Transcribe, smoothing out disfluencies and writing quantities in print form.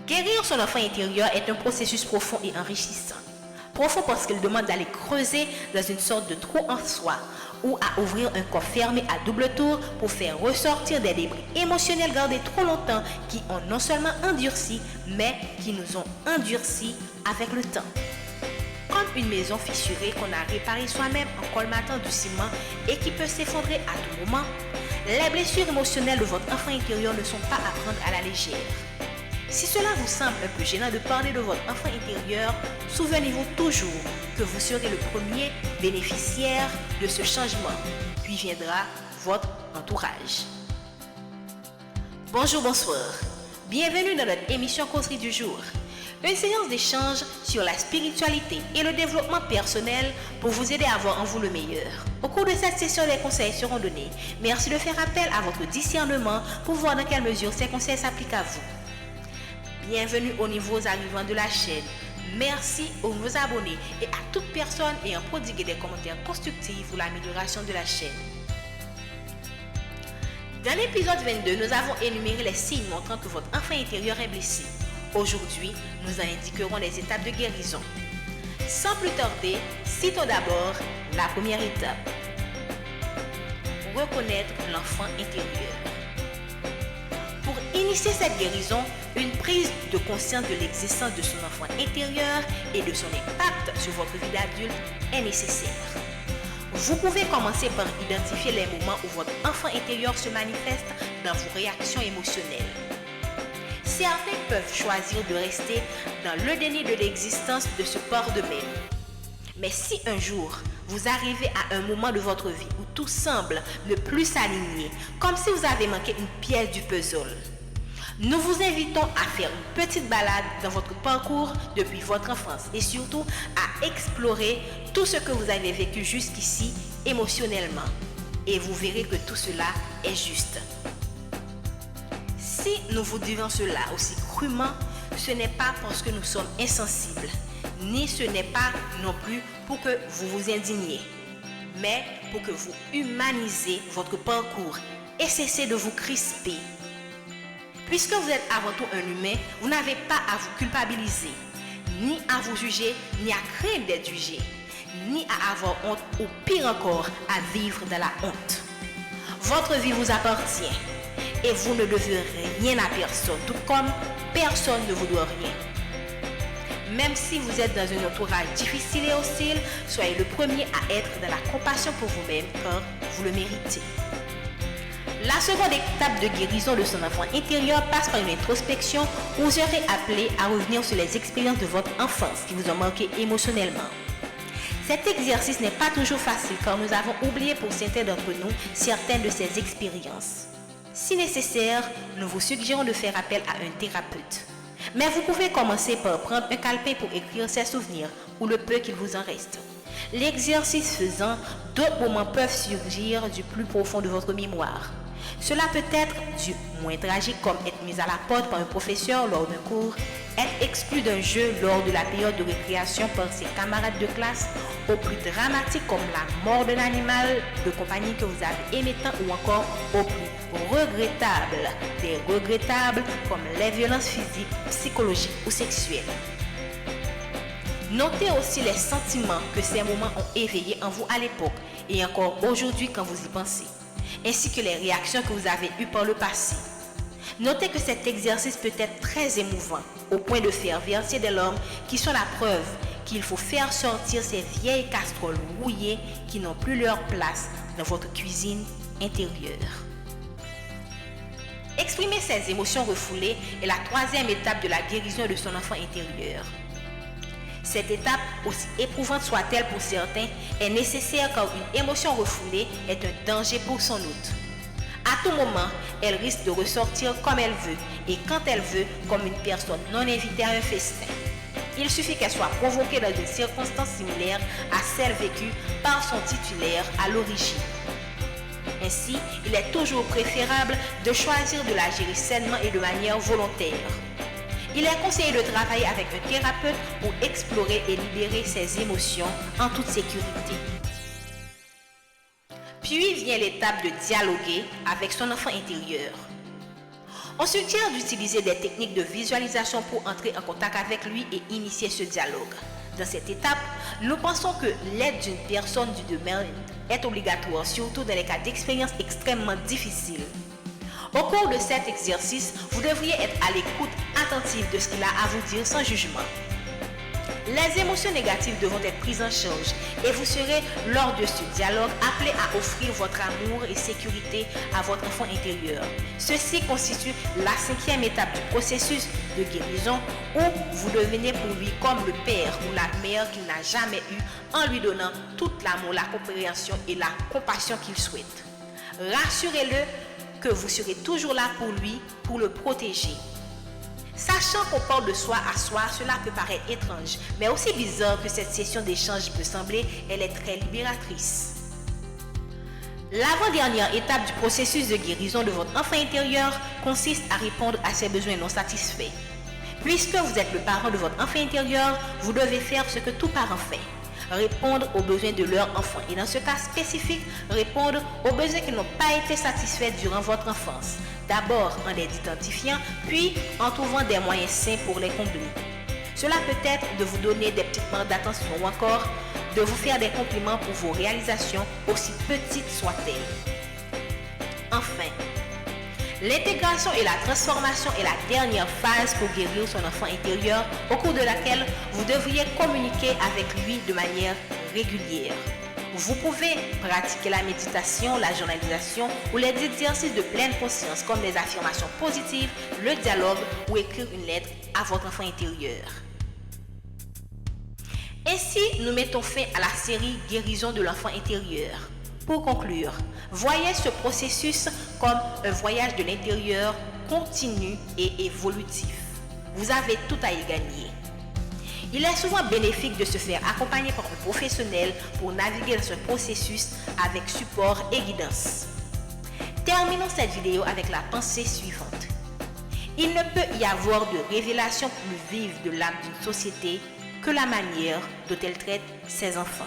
Guérir son enfant intérieur est un processus profond et enrichissant. Profond parce qu'il demande d'aller creuser dans une sorte de trou en soi ou à ouvrir un coffre fermé à double tour pour faire ressortir des débris émotionnels gardés trop longtemps qui ont non seulement endurci, mais qui nous ont endurcis avec le temps. Comme une maison fissurée qu'on a réparée soi-même en colmatant du ciment et qui peut s'effondrer à tout moment, les blessures émotionnelles de votre enfant intérieur ne sont pas à prendre à la légère. Si cela vous semble un peu gênant de parler de votre enfant intérieur, souvenez-vous toujours que vous serez le premier bénéficiaire de ce changement, puis viendra votre entourage. Bonjour, bonsoir. Bienvenue dans notre émission Causerie du jour. Une séance d'échange sur la spiritualité et le développement personnel pour vous aider à voir en vous le meilleur. Au cours de cette session, des conseils seront donnés. Merci de faire appel à votre discernement pour voir dans quelle mesure ces conseils s'appliquent à vous. Bienvenue aux nouveaux arrivants de la chaîne. Merci aux nouveaux abonnés et à toute personne ayant prodigué des commentaires constructifs pour l'amélioration de la chaîne. Dans l'épisode 22, nous avons énuméré les signes montrant que votre enfant intérieur est blessé. Aujourd'hui, nous en indiquerons les étapes de guérison. Sans plus tarder, citons d'abord la première étape. Reconnaître l'enfant intérieur. Pour initier cette guérison, une prise de conscience de l'existence de son enfant intérieur et de son impact sur votre vie d'adulte est nécessaire. Vous pouvez commencer par identifier les moments où votre enfant intérieur se manifeste dans vos réactions émotionnelles. Certains peuvent choisir de rester dans le déni de l'existence de ce corps d'eux-mêmes. Mais si un jour, vous arrivez à un moment de votre vie où tout semble ne plus s'aligner, comme si vous avez manqué une pièce du puzzle, nous vous invitons à faire une petite balade dans votre parcours depuis votre enfance et surtout à explorer tout ce que vous avez vécu jusqu'ici émotionnellement. Et vous verrez que tout cela est juste. Si nous vous disons cela aussi crûment, ce n'est pas parce que nous sommes insensibles, ni ce n'est pas non plus pour que vous vous indigniez, mais pour que vous humanisez votre parcours et cessez de vous crisper. Puisque vous êtes avant tout un humain, vous n'avez pas à vous culpabiliser, ni à vous juger, ni à craindre d'être jugé, ni à avoir honte ou pire encore, à vivre dans la honte. Votre vie vous appartient et vous ne devez rien à personne, tout comme personne ne vous doit rien. Même si vous êtes dans un entourage difficile et hostile, soyez le premier à être dans la compassion pour vous-même car vous le méritez. La seconde étape de guérison de son enfant intérieur passe par une introspection où vous serez appelé à revenir sur les expériences de votre enfance qui vous ont marqué émotionnellement. Cet exercice n'est pas toujours facile car nous avons oublié pour certains d'entre nous certaines de ces expériences. Si nécessaire, nous vous suggérons de faire appel à un thérapeute. Mais vous pouvez commencer par prendre un calepin pour écrire ces souvenirs ou le peu qu'il vous en reste. L'exercice faisant, d'autres moments peuvent surgir du plus profond de votre mémoire. Cela peut être du moins tragique comme être mis à la porte par un professeur lors d'un cours, être exclu d'un jeu lors de la période de récréation par ses camarades de classe, au plus dramatique comme la mort d'un animal de compagnie que vous avez aimé tant ou encore au plus regrettable des regrettables comme les violences physiques, psychologiques ou sexuelles. Notez aussi les sentiments que ces moments ont éveillés en vous à l'époque et encore aujourd'hui quand vous y pensez, ainsi que les réactions que vous avez eues par le passé. Notez que cet exercice peut être très émouvant, au point de faire verser des larmes qui sont la preuve qu'il faut faire sortir ces vieilles casseroles rouillées qui n'ont plus leur place dans votre cuisine intérieure. Exprimer ses émotions refoulées est la troisième étape de la guérison de son enfant intérieur. Cette étape, aussi éprouvante soit-elle pour certains, est nécessaire car une émotion refoulée est un danger pour son hôte. À tout moment, elle risque de ressortir comme elle veut et quand elle veut, comme une personne non invitée à un festin. Il suffit qu'elle soit provoquée dans une circonstance similaire à celle vécue par son titulaire à l'origine. Ainsi, il est toujours préférable de choisir de la gérer sainement et de manière volontaire. Il est conseillé de travailler avec un thérapeute pour explorer et libérer ses émotions en toute sécurité. Puis vient l'étape de dialoguer avec son enfant intérieur. On suggère d'utiliser des techniques de visualisation pour entrer en contact avec lui et initier ce dialogue. Dans cette étape, nous pensons que l'aide d'une personne du domaine est obligatoire, surtout dans les cas d'expériences extrêmement difficiles. Au cours de cet exercice, vous devriez être à l'écoute attentive de ce qu'il a à vous dire sans jugement. Les émotions négatives devront être prises en charge et vous serez, lors de ce dialogue, appelé à offrir votre amour et sécurité à votre enfant intérieur. Ceci constitue la 5e étape du processus de guérison où vous devenez pour lui comme le père ou la mère qu'il n'a jamais eu en lui donnant tout l'amour, la compréhension et la compassion qu'il souhaite. Rassurez-le que vous serez toujours là pour lui, pour le protéger. Sachant qu'on parle de soi à soi, cela peut paraître étrange, mais aussi bizarre que cette session d'échange peut sembler, elle est très libératrice. L'avant-dernière étape du processus de guérison de votre enfant intérieur consiste à répondre à ses besoins non satisfaits. Puisque vous êtes le parent de votre enfant intérieur, vous devez faire ce que tout parent fait. Répondre aux besoins de leur enfant et dans ce cas spécifique, répondre aux besoins qui n'ont pas été satisfaits durant votre enfance. D'abord en les identifiant, puis en trouvant des moyens sains pour les combler. Cela peut être de vous donner des petites marques d'attention ou encore de vous faire des compliments pour vos réalisations, aussi petites soient-elles. Enfin, l'intégration et la transformation est la dernière phase pour guérir son enfant intérieur, au cours de laquelle vous devriez communiquer avec lui de manière régulière. Vous pouvez pratiquer la méditation, la journalisation ou les exercices de pleine conscience comme les affirmations positives, le dialogue ou écrire une lettre à votre enfant intérieur. Ainsi, nous mettons fin à la série Guérison de l'enfant intérieur. Pour conclure, voyez ce processus comme un voyage de l'intérieur continu et évolutif. Vous avez tout à y gagner. Il est souvent bénéfique de se faire accompagner par un professionnel pour naviguer dans ce processus avec support et guidance. Terminons cette vidéo avec la pensée suivante. Il ne peut y avoir de révélation plus vive de l'âme d'une société que la manière dont elle traite ses enfants.